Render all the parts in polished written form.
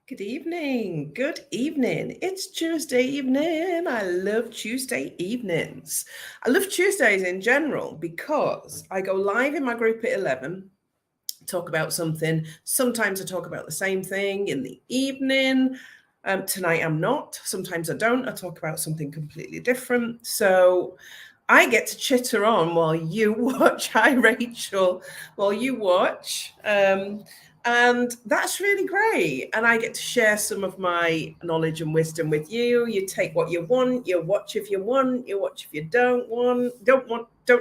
Good evening. Good evening. It's Tuesday evening. I love Tuesday evenings. I love Tuesdays in general because I go live in my group at 11, talk about something. Sometimes I talk about the same thing in the evening. Tonight I'm not. Sometimes I don't. I talk about something completely different. So I get to chitter on while you watch. Hi, Rachel. While you watch. And that's really great. And I get to share some of my knowledge and wisdom with you. You take what you want, you watch if you want, you watch if you don't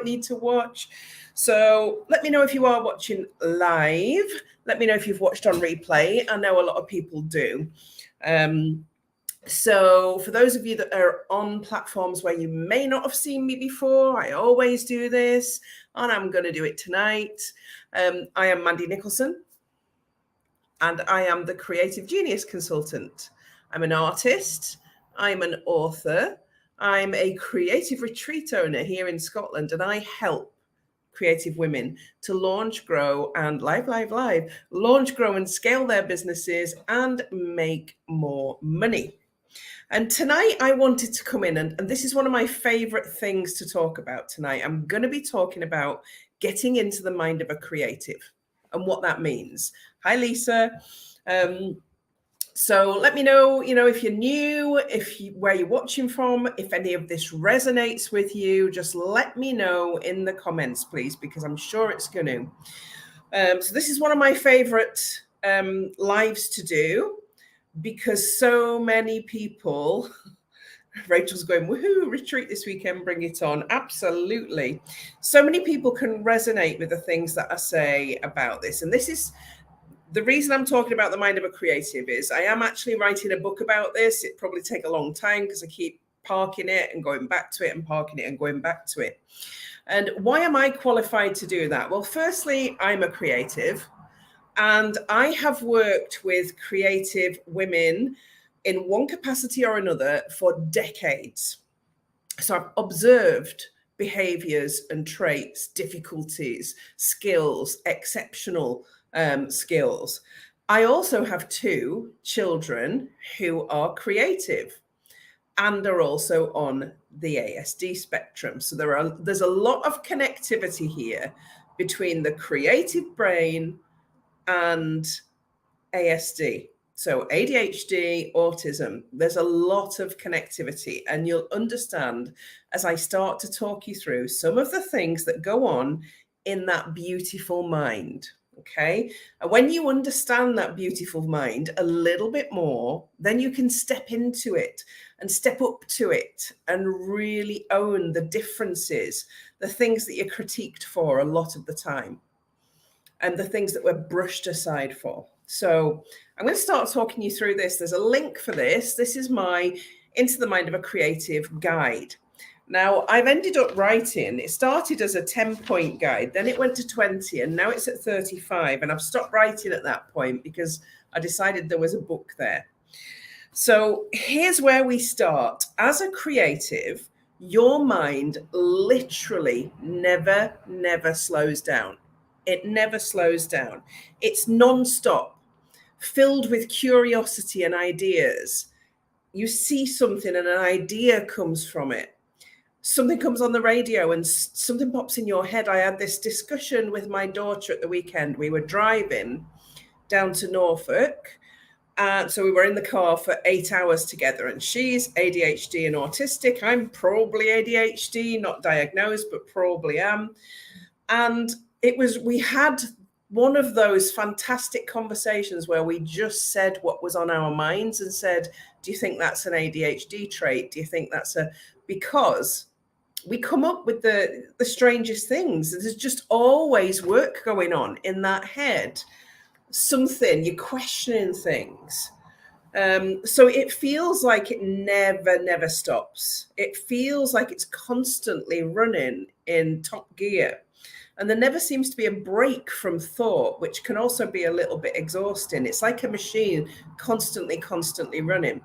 need to watch. So let me know if you are watching live. Let me know if you've watched on replay. I know a lot of people do. So for those of you that are on platforms where you may not have seen me before, I always do this, and I'm going to do it tonight. I am Mandy Nicholson, and I am the Creative Genius Consultant. I'm an artist, I'm an author, I'm a creative retreat owner here in Scotland, and I help creative women to launch, grow, and launch, grow, and scale their businesses and make more money. And tonight I wanted to come in, and this is one of my favorite things to talk about tonight. I'm going to be talking about getting into the mind of a creative and what that means. Hi, Lisa. So let me know, if you're new, where you're watching from, if any of this resonates with you, just let me know in the comments, please, because I'm sure it's going to. So this is one of my favorite lives to do because so many people, Rachel's going, woohoo, retreat this weekend, bring it on. Absolutely. So many people can resonate with the things that I say about this. And this is the reason I'm talking about the mind of a creative is I am actually writing a book about this. It probably take a long time because I keep parking it and going back to it and parking it and going back to it. And why am I qualified to do that? Well, firstly, I'm a creative and I have worked with creative women in one capacity or another for decades. So I've observed behaviors and traits, difficulties, skills, exceptional skills. I also have two children who are creative and are also on the ASD spectrum. So there's a lot of connectivity here between the creative brain and ASD. So ADHD, autism, there's a lot of connectivity, and you'll understand as I start to talk you through some of the things that go on in that beautiful mind. Okay. And when you understand that beautiful mind a little bit more, then you can step into it and step up to it and really own the differences, the things that you're critiqued for a lot of the time, and the things that we're brushed aside for. So I'm going to start talking you through this. There's a link for this. This is my Into the Mind of a Creative guide. Now, I've ended up writing, it started as a 10-point guide, then it went to 20, and now it's at 35. And I've stopped writing at that point because I decided there was a book there. So here's where we start. As a creative, your mind literally never slows down. It never slows down. It's non-stop, filled with curiosity and ideas. You see something and an idea comes from it. Something comes on the radio and something pops in your head. I had this discussion with my daughter at the weekend. We were driving down to Norfolk. So we were in the car for 8 hours together, and she's ADHD and autistic. I'm probably ADHD, not diagnosed, but probably am. And we had one of those fantastic conversations where we just said what was on our minds and said, do you think that's an ADHD trait? Do you think that's because we come up with the strangest things. There's just always work going on in that head. Something, you're questioning things. So it feels like it never stops. It feels like it's constantly running in top gear. And there never seems to be a break from thought, which can also be a little bit exhausting. It's like a machine constantly running.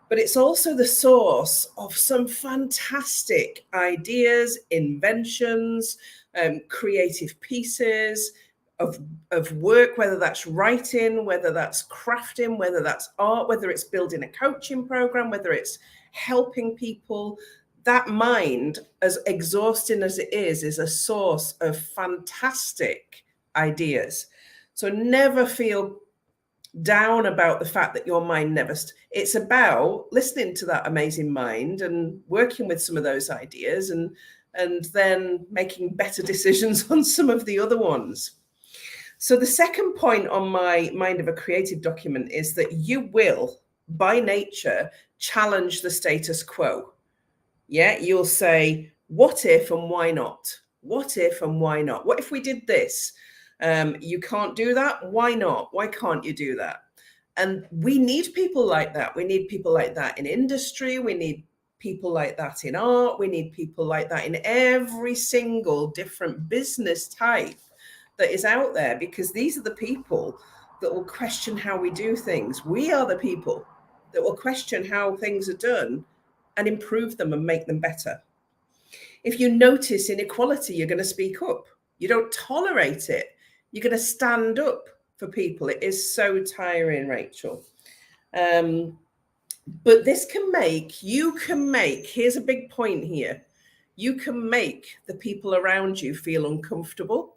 But it's also the source of some fantastic ideas, inventions, creative pieces, of work, whether that's writing, whether that's crafting, whether that's art, whether it's building a coaching program, whether it's helping people. That mind, as exhausting as it is a source of fantastic ideas. So never feel down about the fact that your mind never it's about listening to that amazing mind and working with some of those ideas and then making better decisions on some of the other ones. So the second point on my Mind of a Creative document is that you will, by nature, challenge the status quo. Yeah, you'll say, what if and why not? What if and why not? What if we did this? You can't do that. Why not? Why can't you do that? And we need people like that. We need people like that in industry. We need people like that in art. We need people like that in every single different business type that is out there, because these are the people that will question how we do things. We are the people that will question how things are done and improve them and make them better. If you notice inequality, you're going to speak up. You don't tolerate it. You're going to stand up for people. It is so tiring, Rachel. But this can make, here's a big point here. You can make the people around you feel uncomfortable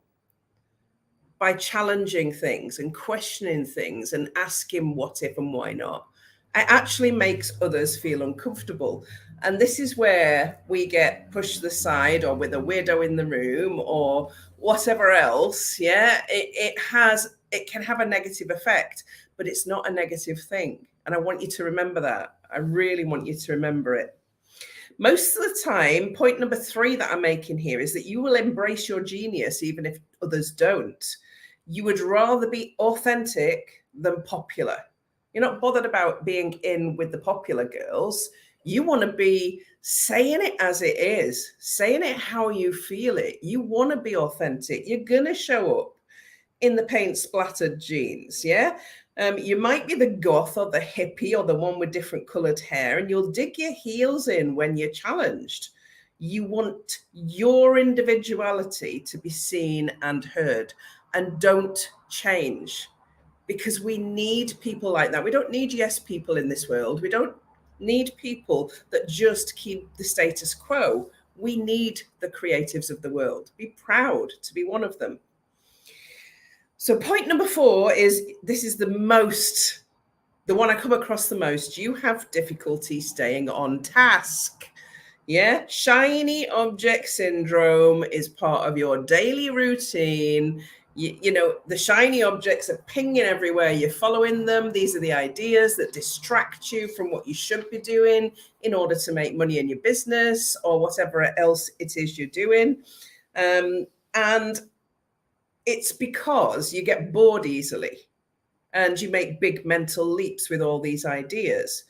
by challenging things and questioning things and asking what if and why not. It actually makes others feel uncomfortable. And this is where we get pushed to the side, or with a weirdo in the room or whatever else. Yeah, it can have a negative effect, but it's not a negative thing. And I want you to remember that. I really want you to remember it. Most of the time, point number 3 that I'm making here is that you will embrace your genius even if others don't. You would rather be authentic than popular. You're not bothered about being in with the popular girls. You want to be saying it as it is, saying it how you feel it. You want to be authentic. You're going to show up in the paint splattered jeans. Yeah. You might be the goth or the hippie or the one with different colored hair, and you'll dig your heels in when you're challenged. You want your individuality to be seen and heard, and don't change, because we need people like that. We don't need yes people in this world. We don't need people that just keep the status quo. We need the creatives of the world. Be proud to be one of them. So point number 4 is, this is the one I come across the most. You have difficulty staying on task. Yeah, shiny object syndrome is part of your daily routine. You know, the shiny objects are pinging everywhere. You're following them. These are the ideas that distract you from what you should be doing in order to make money in your business or whatever else it is you're doing. And it's because you get bored easily and you make big mental leaps with all these ideas.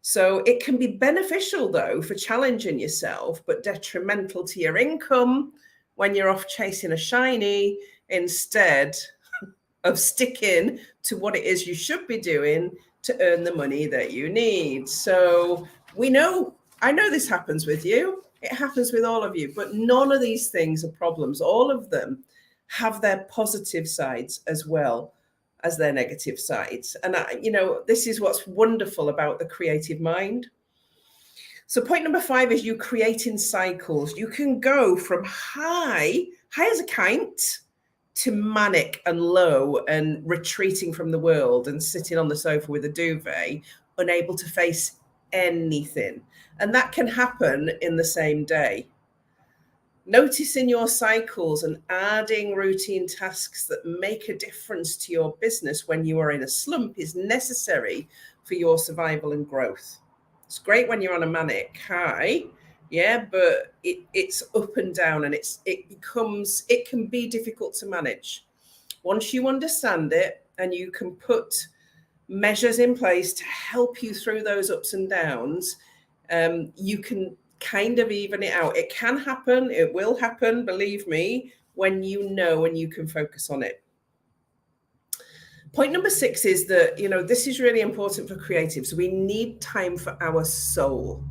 So it can be beneficial, though, for challenging yourself, but detrimental to your income when you're off chasing a shiny instead of sticking to what it is you should be doing to earn the money that you need. So I know this happens with you. It happens with all of you, but none of these things are problems. All of them have their positive sides as well as their negative sides. And, this is what's wonderful about the creative mind. So point number 5 is you creating cycles. You can go from high as a kite to manic and low and retreating from the world and sitting on the sofa with a duvet, unable to face anything. And that can happen in the same day. Noticing your cycles and adding routine tasks that make a difference to your business when you are in a slump is necessary for your survival and growth. It's great when you're on a manic high, yeah, but it's up and down, and it can be difficult to manage. Once you understand it and you can put measures in place to help you through those ups and downs, you can kind of even it out. It can happen. It will happen, believe me, when you know and you can focus on it. Point number 6 is that, this is really important for creatives. We need time for our soul.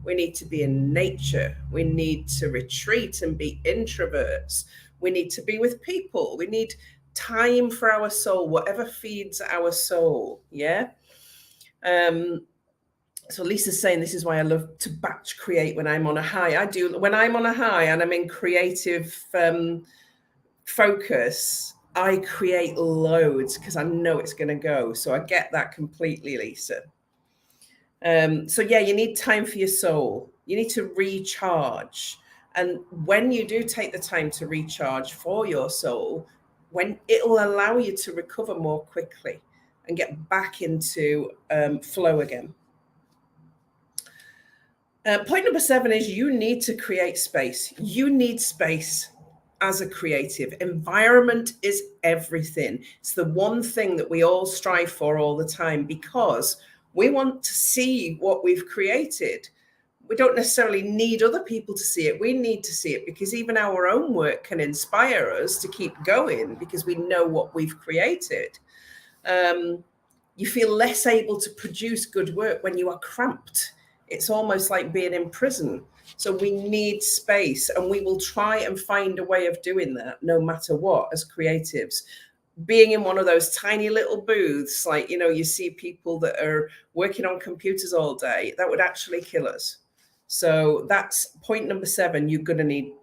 We need to be in nature. We need to retreat and be introverts. We need to be with people. We need time for our soul, whatever feeds our soul. Yeah. So Lisa's saying this is why I love to batch create when I'm on a high. I do when I'm on a high and I'm in creative focus. I create loads because I know it's going to go. So I get that completely, Lisa. So yeah, you need time for your soul. You need to recharge. And when you do take the time to recharge for your soul, when it'll allow you to recover more quickly and get back into flow again. Point number 7 is you need to create space. You need space as a creative. Environment is everything. It's the one thing that we all strive for all the time because we want to see what we've created. We don't necessarily need other people to see it. We need to see it because even our own work can inspire us to keep going because we know what we've created. You feel less able to produce good work when you are cramped. It's almost like being in prison. So we need space, and we will try and find a way of doing that no matter what as creatives. Being in one of those tiny little booths, like, you see people that are working on computers all day, that would actually kill us. So that's point number 7. You're going to need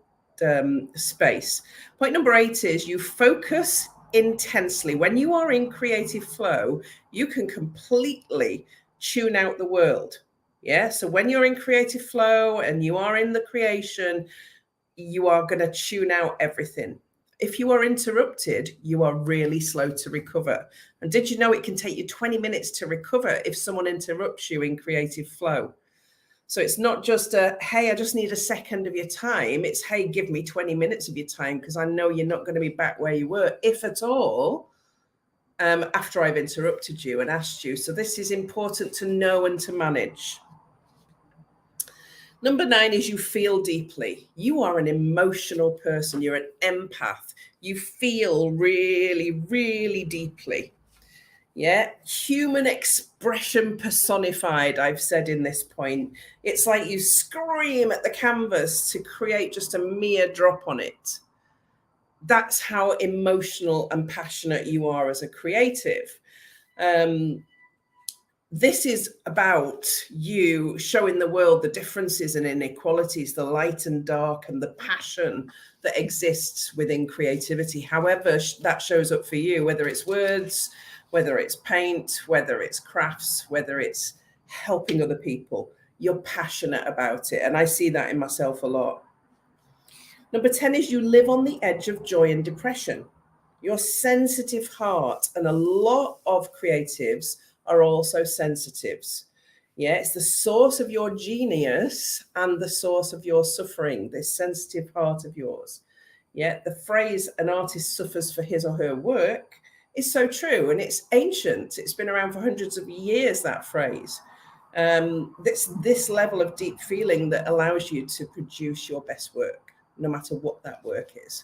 space. Point number 8 is you focus intensely. When you are in creative flow, you can completely tune out the world. Yeah. So when you're in creative flow and you are in the creation, you are going to tune out everything. If you are interrupted, you are really slow to recover. And did you know it can take you 20 minutes to recover if someone interrupts you in creative flow? So it's not just hey, I just need a second of your time. It's, hey, give me 20 minutes of your time because I know you're not going to be back where you were, if at all, after I've interrupted you and asked you. So this is important to know and to manage. Number 9 is you feel deeply. You are an emotional person. You're an empath. You feel really, really deeply. Yeah. Human expression personified, I've said in this point. It's like you scream at the canvas to create just a mere drop on it. That's how emotional and passionate you are as a creative. This is about you showing the world the differences and inequalities, the light and dark, and the passion that exists within creativity, however that shows up for you, whether it's words, whether it's paint, whether it's crafts, whether it's helping other people. You're passionate about it. And I see that in myself a lot. Number 10 is you live on the edge of joy and depression. Your sensitive heart, and a lot of creatives are also sensitives. Yeah, it's the source of your genius and the source of your suffering, this sensitive heart of yours. Yeah, the phrase an artist suffers for his or her work is so true, and it's ancient. It's been around for hundreds of years, that phrase. This level of deep feeling that allows you to produce your best work, no matter what that work is.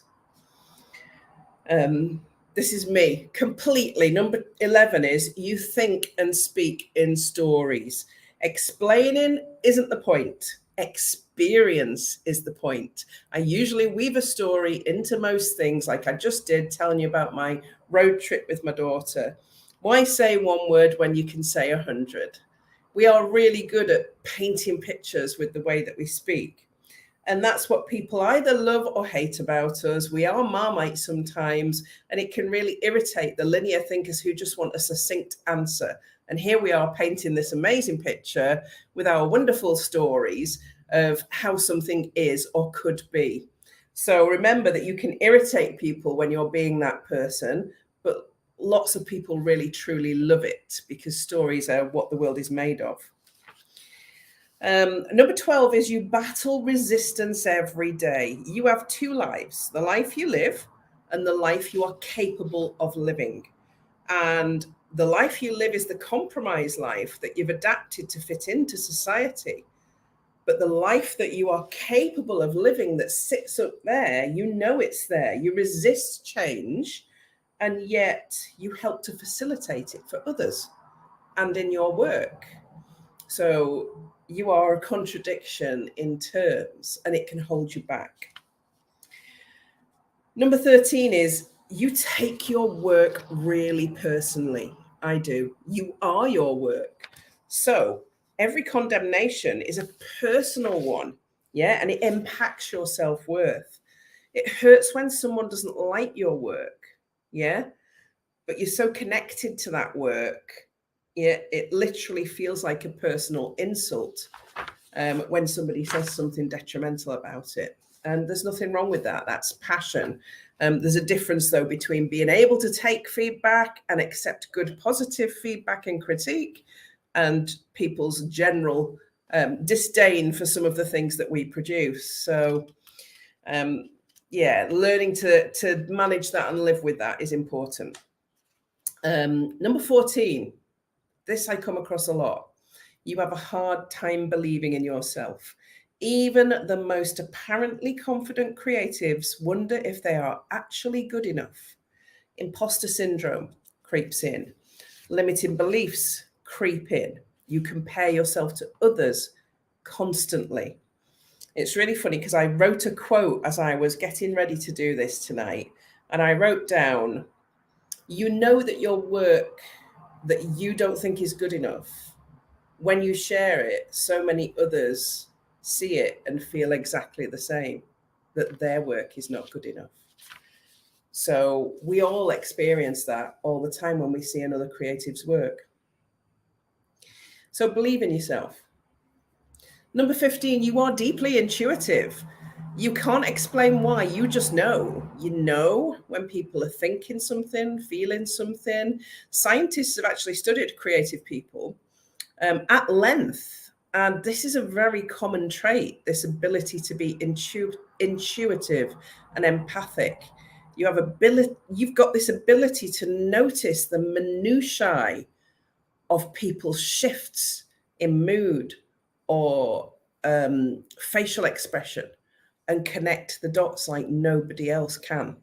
This is me completely. Number 11 is you think and speak in stories. Explaining isn't the point. Experience is the point. I usually weave a story into most things, like I just did, telling you about my road trip with my daughter. Why say one word when you can say 100? We are really good at painting pictures with the way that we speak. And that's what people either love or hate about us. We are Marmite sometimes, and it can really irritate the linear thinkers who just want a succinct answer. And here we are painting this amazing picture with our wonderful stories of how something is or could be. So remember that you can irritate people when you're being that person, but lots of people really, truly love it because stories are what the world is made of. Number 12 is you battle resistance every day. You have 2 lives, the life you live and the life you are capable of living. And the life you live is the compromise life that you've adapted to fit into society. But the life that you are capable of living that sits up there, you know it's there. You resist change, and yet you help to facilitate it for others and in your work. So you are a contradiction in terms, and it can hold you back. Number 13 is you take your work really personally. I do. You are your work. So every condemnation is a personal one. Yeah. And it impacts your self-worth. It hurts when someone doesn't like your work. Yeah. But you're so connected to that work. Yeah. It literally feels like a personal insult when somebody says something detrimental about it. And there's nothing wrong with that. That's passion. There's a difference, though, between being able to take feedback and accept good, positive feedback and critique, and people's general disdain for some of the things that we produce. So, yeah, learning to manage that and live with that is important. Number 14, this I come across a lot. You have a hard time believing in yourself. Even the most apparently confident creatives wonder if they are actually good enough. Imposter syndrome creeps in. Limiting beliefs creep in. You compare yourself to others constantly. It's really funny because I wrote a quote as I was getting ready to do this tonight. And I wrote down, you know that your work that you don't think is good enough, when you share it, so many others see it and feel exactly the same, that their work is not good enough. So we all experience that all the time when we see another creative's work. So believe in yourself. Number 15, you are deeply intuitive. You can't explain why, you just know. You know when people are thinking something, feeling something. Scientists have actually studied creative people at length. And this is a very common trait, this ability to be intuitive and empathic. You've got this ability to notice the minutiae of people's shifts in mood or facial expression and connect the dots like nobody else can.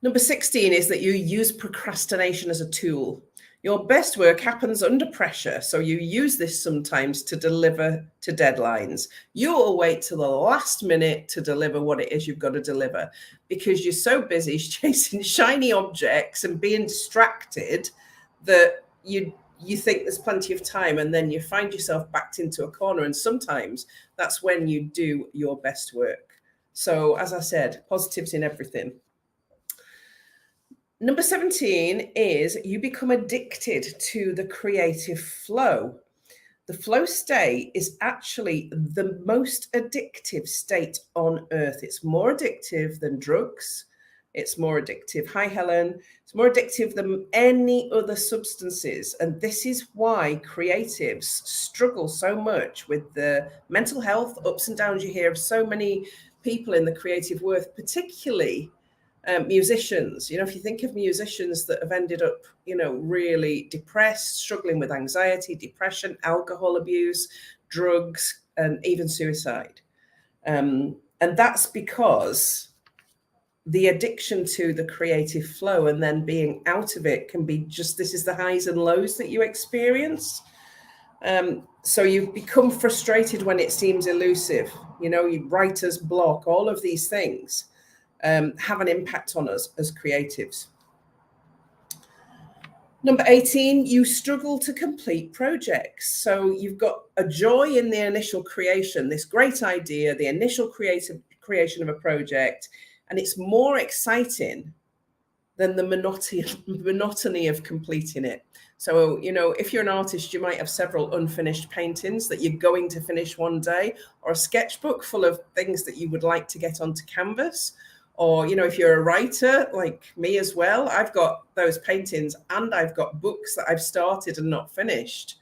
Number 16 is that you use procrastination as a tool. Your best work happens under pressure, so you use this sometimes to deliver to deadlines. You'll wait till the last minute to deliver what it is you've got to deliver because you're so busy chasing shiny objects and being distracted that you think there's plenty of time, and then you find yourself backed into a corner. And sometimes that's when you do your best work. So, as I said, positives in everything. Number 17 is you become addicted to the creative flow. The flow state is actually the most addictive state on earth. It's more addictive than drugs. It's more addictive. Hi, Helen. It's more addictive than any other substances. And this is why creatives struggle so much with the mental health ups and downs you hear of so many people in the creative world, particularly musicians. You know, if you think of musicians that have ended up, you know, really depressed, struggling with anxiety, depression, alcohol abuse, drugs, and even suicide. And that's because the addiction to the creative flow and then being out of it can be just, this is the highs and lows that you experience. So you become frustrated when it seems elusive, you know, writer's block, all of these things have an impact on us as creatives. Number 18, you struggle to complete projects. So you've got a joy in the initial creation, this great idea, the initial creation of a project, and it's more exciting than the monotony of completing it. So, you know, if you're an artist, you might have several unfinished paintings that you're going to finish one day, or a sketchbook full of things that you would like to get onto canvas. Or, you know, if you're a writer like me as well, I've got those paintings and I've got books that I've started and not finished.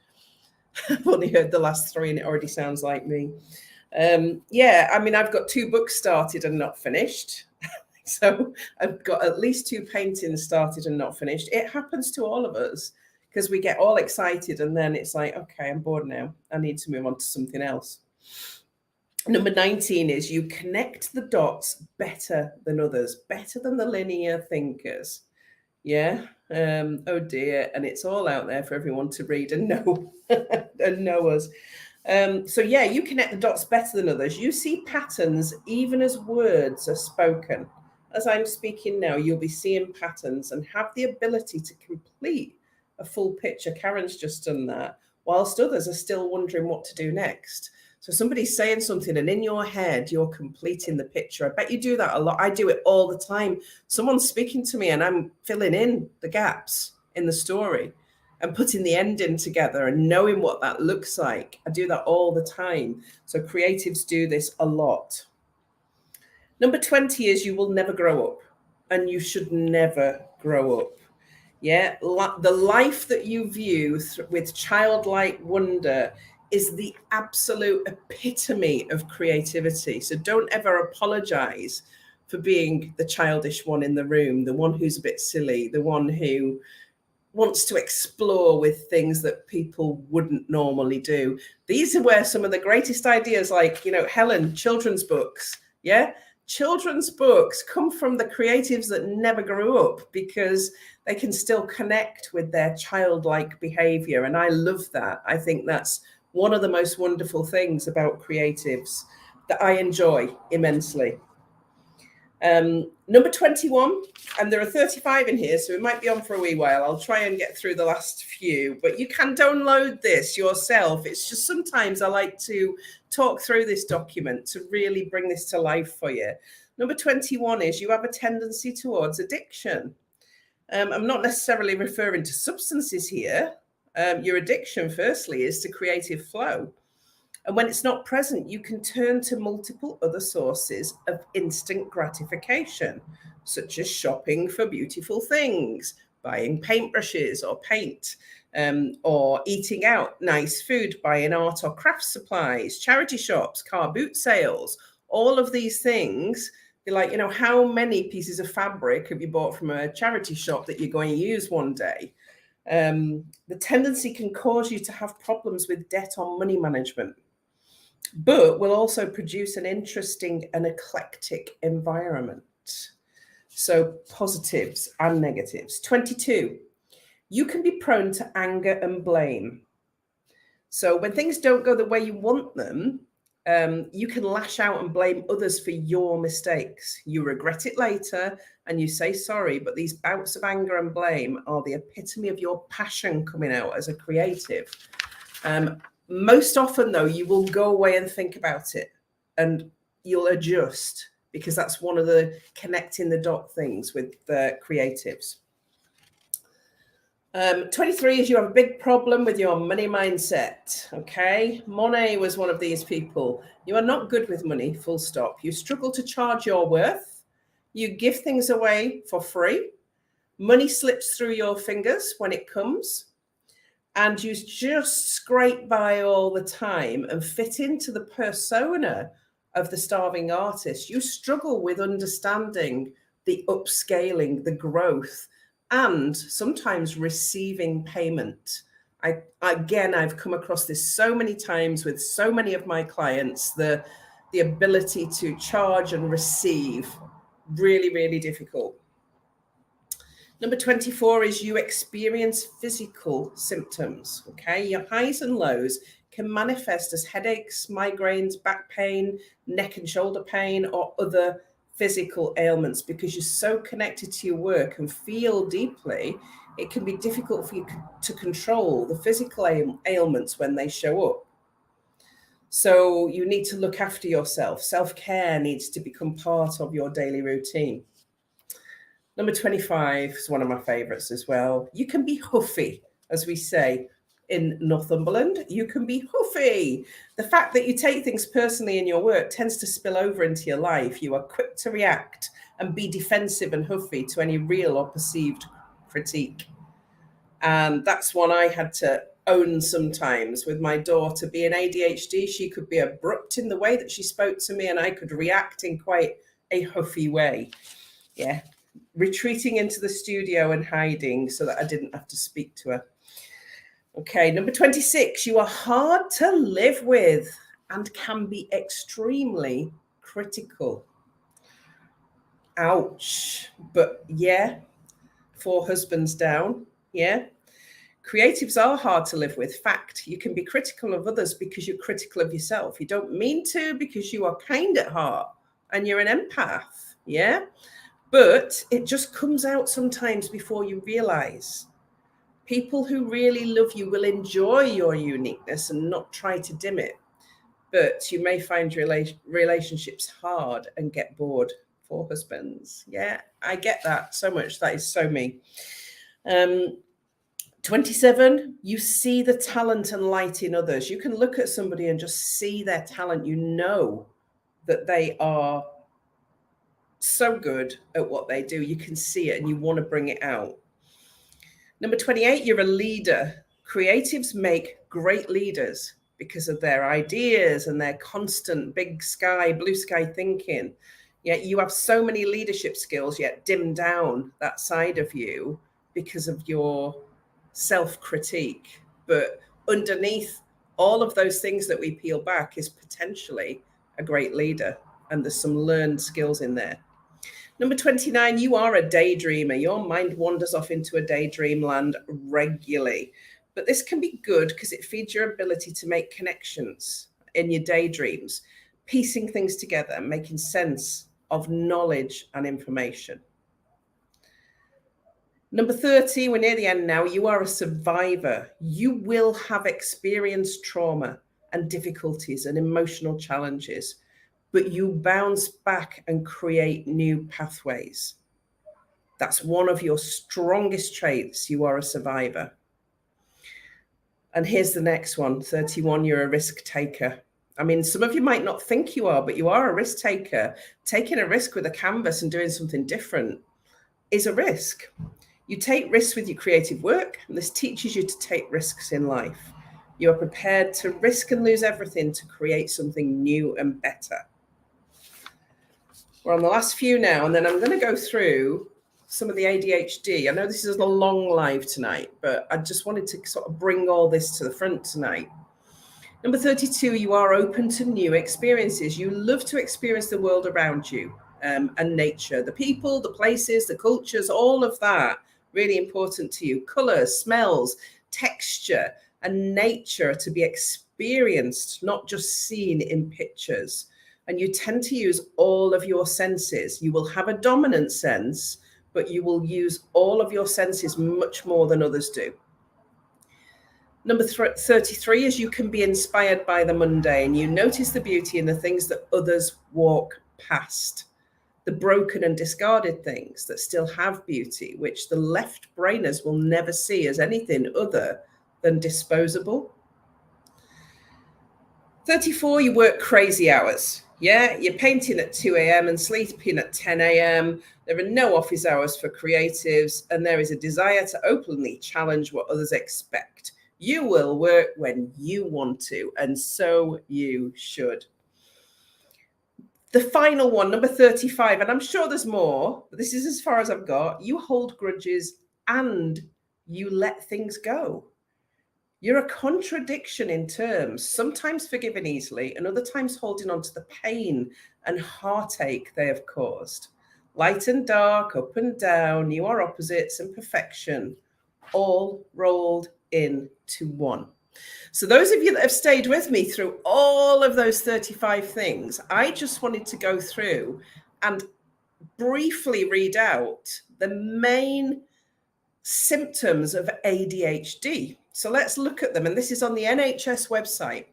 I've only heard the last 3 and it already sounds like me. Yeah, I mean, I've got 2 books started and not finished. So I've got at least 2 paintings started and not finished. It happens to all of us because we get all excited and then it's like, okay, I'm bored now. I need to move on to something else. Number 19 is you connect the dots better than others, better than the linear thinkers. Yeah. Oh dear. And it's all out there for everyone to read and know and know us. So yeah, you connect the dots better than others. You see patterns even as words are spoken. as I'm speaking now, you'll be seeing patterns and have the ability to complete a full picture. Karen's just done that, whilst others are still wondering what to do next. So somebody's saying something and in your head, you're completing the picture. I bet you do that a lot. I do it all the time. Someone's speaking to me and I'm filling in the gaps in the story and putting the ending together and knowing what that looks like. I do that all the time. So creatives do this a lot. Number 20 is you will never grow up, and you should never grow up. Yeah, the life that you view with childlike wonder is the absolute epitome of creativity. So don't ever apologize for being the childish one in the room, the one who's a bit silly, the one who wants to explore with things that people wouldn't normally do. These are where some of the greatest ideas, like, Helen, children's books, yeah? Children's books come from the creatives that never grew up because they can still connect with their childlike behavior. And I love that. I think that's one of the most wonderful things about creatives that I enjoy immensely. Number 21, and there are 35 in here, so we might be on for a wee while. I'll try and get through the last few, but you can download this yourself. It's just sometimes I like to talk through this document to really bring this to life for you. Number 21 is you have a tendency towards addiction. I'm not necessarily referring to substances here. Your addiction, firstly, is to creative flow. And when it's not present, you can turn to multiple other sources of instant gratification, such as shopping for beautiful things, buying paintbrushes or paint, or eating out nice food, buying art or craft supplies, charity shops, car boot sales, all of these things. You're like, how many pieces of fabric have you bought from a charity shop that you're going to use one day? The tendency can cause you to have problems with debt or money management, but will also produce an interesting and eclectic environment. So positives and negatives. 22, you can be prone to anger and blame. So when things don't go the way you want them, you can lash out and blame others for your mistakes. You regret it later and you say sorry, but these bouts of anger and blame are the epitome of your passion coming out as a creative. Most often, though, you will go away and think about it and you'll adjust, because that's one of the connecting the dot things with the creatives. 23 is you have a big problem with your money mindset. Okay. Monet was one of these people. You are not good with money, full stop. You struggle to charge your worth. You give things away for free. Money slips through your fingers when it comes. And you just scrape by all the time and fit into the persona of the starving artist. You struggle with understanding the upscaling, the growth, and sometimes receiving payment. I've come across this so many times with so many of my clients, the ability to charge and receive, really, really difficult. Number 24 is you experience physical symptoms, okay? Your highs and lows can manifest as headaches, migraines, back pain, neck and shoulder pain, or other physical ailments. Because you're so connected to your work and feel deeply, it can be difficult for you to control the physical ailments when they show up. So you need to look after yourself. Self-care needs to become part of your daily routine. Number 25 is one of my favorites as well. You can be huffy, as we say in Northumberland. You can be huffy. The fact that you take things personally in your work tends to spill over into your life. You are quick to react and be defensive and huffy to any real or perceived critique. And that's one I had to own sometimes with my daughter. Being ADHD, she could be abrupt in the way that she spoke to me, and I could react in quite a huffy way. Yeah. Retreating into the studio and hiding so that I didn't have to speak to her. Okay, number 26, you are hard to live with and can be extremely critical. Ouch. But yeah, 4 husbands down. Yeah. Creatives are hard to live with. Fact, you can be critical of others because you're critical of yourself. You don't mean to, because you are kind at heart and you're an empath. Yeah. But it just comes out sometimes before you realize. People who really love you will enjoy your uniqueness and not try to dim it. But you may find relationships hard and get bored. For husbands. Yeah, I get that so much. That is so me. 27, you see the talent and light in others. You can look at somebody and just see their talent. You know that they are so good at what they do. You can see it and you want to bring it out. Number 28, you're a leader. Creatives make great leaders because of their ideas and their constant big sky, blue sky thinking. Yet you have so many leadership skills, yet dim down that side of you because of your self-critique. But underneath all of those things that we peel back is potentially a great leader. And there's some learned skills in there. Number 29, you are a daydreamer. Your mind wanders off into a daydream land regularly. But this can be good because it feeds your ability to make connections in your daydreams, piecing things together, making sense of knowledge and information. Number 30, we're near the end now. You are a survivor. You will have experienced trauma and difficulties and emotional challenges, but you bounce back and create new pathways. That's one of your strongest traits. You are a survivor. And here's the next one, 31, you're a risk taker. I mean, some of you might not think you are, but you are a risk taker. Taking a risk with a canvas and doing something different is a risk. You take risks with your creative work, and this teaches you to take risks in life. You are prepared to risk and lose everything to create something new and better. We're on the last few now, and then I'm going to go through some of the ADHD. I know this is a long live tonight, but I just wanted to sort of bring all this to the front tonight. Number 32, you are open to new experiences. You love to experience the world around you and nature, the people, the places, the cultures, all of that, really important to you. Colors, smells, texture, and nature to be experienced, not just seen in pictures. And you tend to use all of your senses. You will have a dominant sense, but you will use all of your senses much more than others do. Number 33 is you can be inspired by the mundane. You notice the beauty in the things that others walk past, the broken and discarded things that still have beauty, which the left brainers will never see as anything other than disposable. 34, you work crazy hours. Yeah, you're painting at 2 a.m. and sleeping at 10 a.m. There are no office hours for creatives, and there is a desire to openly challenge what others expect. You will work when you want to, and so you should. The final one, number 35, and I'm sure there's more, but this is as far as I've got. You hold grudges and you let things go. You're a contradiction in terms, sometimes forgiven easily, and other times holding on to the pain and heartache they have caused. Light and dark, up and down, you are opposites and perfection, all rolled into one. So those of you that have stayed with me through all of those 35 things, I just wanted to go through and briefly read out the main symptoms of ADHD. So let's look at them. And this is on the NHS website.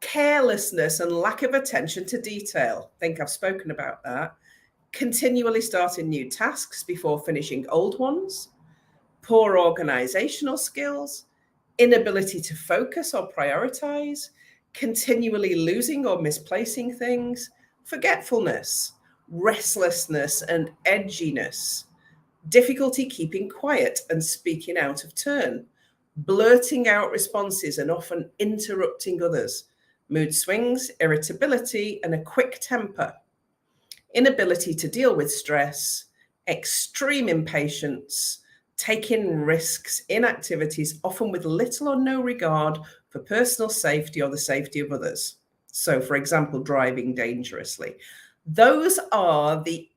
Carelessness and lack of attention to detail. I think I've spoken about that. Continually starting new tasks before finishing old ones. Poor organizational skills. Inability to focus or prioritize. Continually losing or misplacing things. Forgetfulness. Restlessness and edginess. Difficulty keeping quiet and speaking out of turn, blurting out responses and often interrupting others, mood swings, irritability, and a quick temper, inability to deal with stress, extreme impatience, taking risks in activities, often with little or no regard for personal safety or the safety of others. So, for example, driving dangerously. Those are the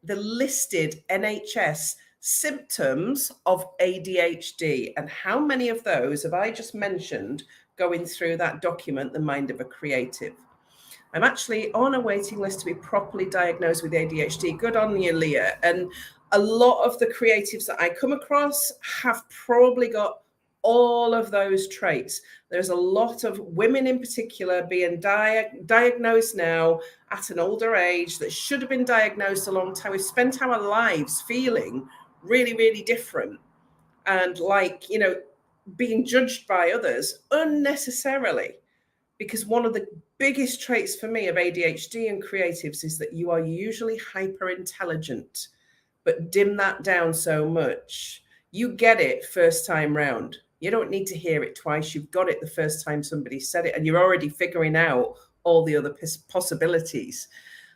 listed NHS symptoms of ADHD. And how many of those have I just mentioned going through that document, The Mind of a Creative? I'm actually on a waiting list to be properly diagnosed with ADHD. Good on you, Leah. And a lot of the creatives that I come across have probably got all of those traits. There's a lot of women in particular being diagnosed now at an older age that should have been diagnosed a long time. We've spent our lives feeling really, really different and like, you know, being judged by others unnecessarily. Because one of the biggest traits for me of ADHD and creatives is that you are usually hyper intelligent, but dim that down so much. You get it first time round. You don't need to hear it twice. You've got it the first time somebody said it, and you're already figuring out all the other possibilities.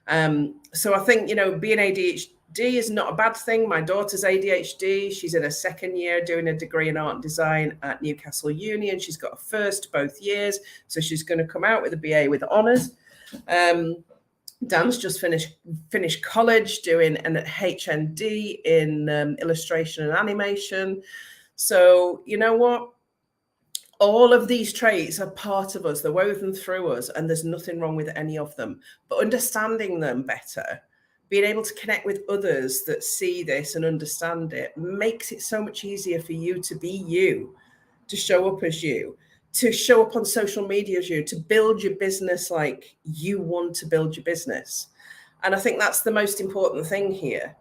So I think, you know, being ADHD is not a bad thing. My daughter's ADHD. She's in her second year doing a degree in art and design at Newcastle Uni, and she's got a first both years. So she's going to come out with a BA with honours. Dan's just finished college doing an HND in illustration and animation. So you know what? All of these traits are part of us. They're woven through us, and there's nothing wrong with any of them. But understanding them better, being able to connect with others that see this and understand it, makes it so much easier for you to be you, to show up as you, to show up on social media as you, to build your business like you want to build your business. And I think that's the most important thing here.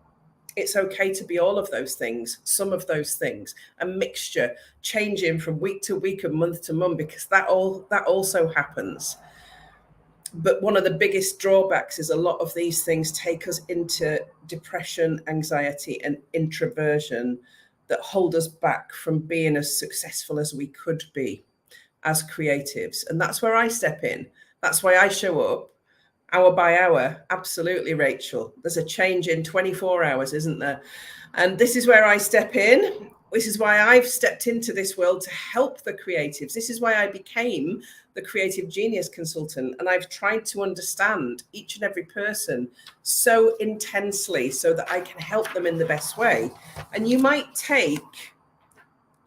It's okay to be all of those things, some of those things, a mixture, changing from week to week and month to month, because that also happens. But one of the biggest drawbacks is a lot of these things take us into depression, anxiety, and introversion that hold us back from being as successful as we could be as creatives. And that's where I step in. That's why I show up hour by hour. Absolutely, Rachel. There's a change in 24 hours, isn't there? And this is where I step in. This is why I've stepped into this world to help the creatives. This is why I became the Creative Genius Consultant. And I've tried to understand each and every person so intensely so that I can help them in the best way. And you might take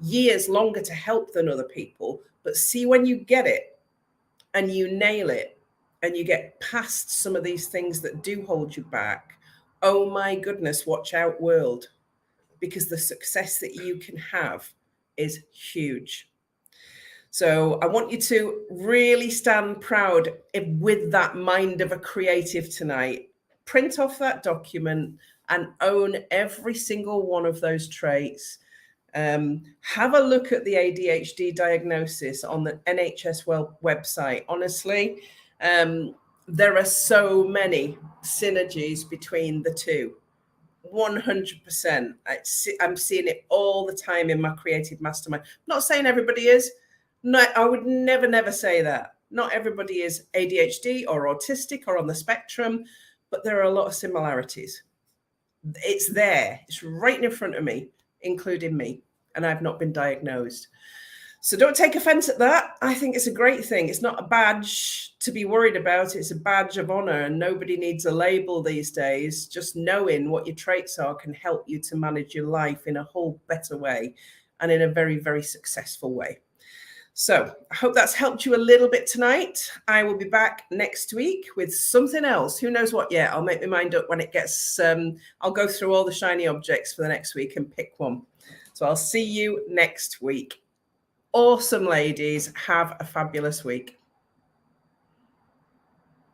years longer to help than other people, but see, when you get it and you nail it, and you get past some of these things that do hold you back, oh my goodness, watch out, world, because the success that you can have is huge. So I want you to really stand proud with that mind of a creative tonight. Print off that document and own every single one of those traits. Have a look at the ADHD diagnosis on the NHS website. Honestly, there are so many synergies between the two. 100%. I'm seeing it all the time in my creative mastermind. I'm not saying everybody is. No, I would never say that. Not everybody is ADHD or autistic or on the spectrum, but there are a lot of similarities. It's there. It's right in front of me, including me, and I've not been diagnosed. So don't take offense at that. I think it's a great thing. It's not a badge to be worried about. It's a badge of honor, and nobody needs a label these days. Just knowing what your traits are can help you to manage your life in a whole better way and in a very, very successful way. So I hope that's helped you a little bit tonight. I will be back next week with something else. Who knows what yet? I'll make my mind up when it gets, I'll go through all the shiny objects for the next week and pick one. So I'll see you next week. Awesome, ladies. Have a fabulous week.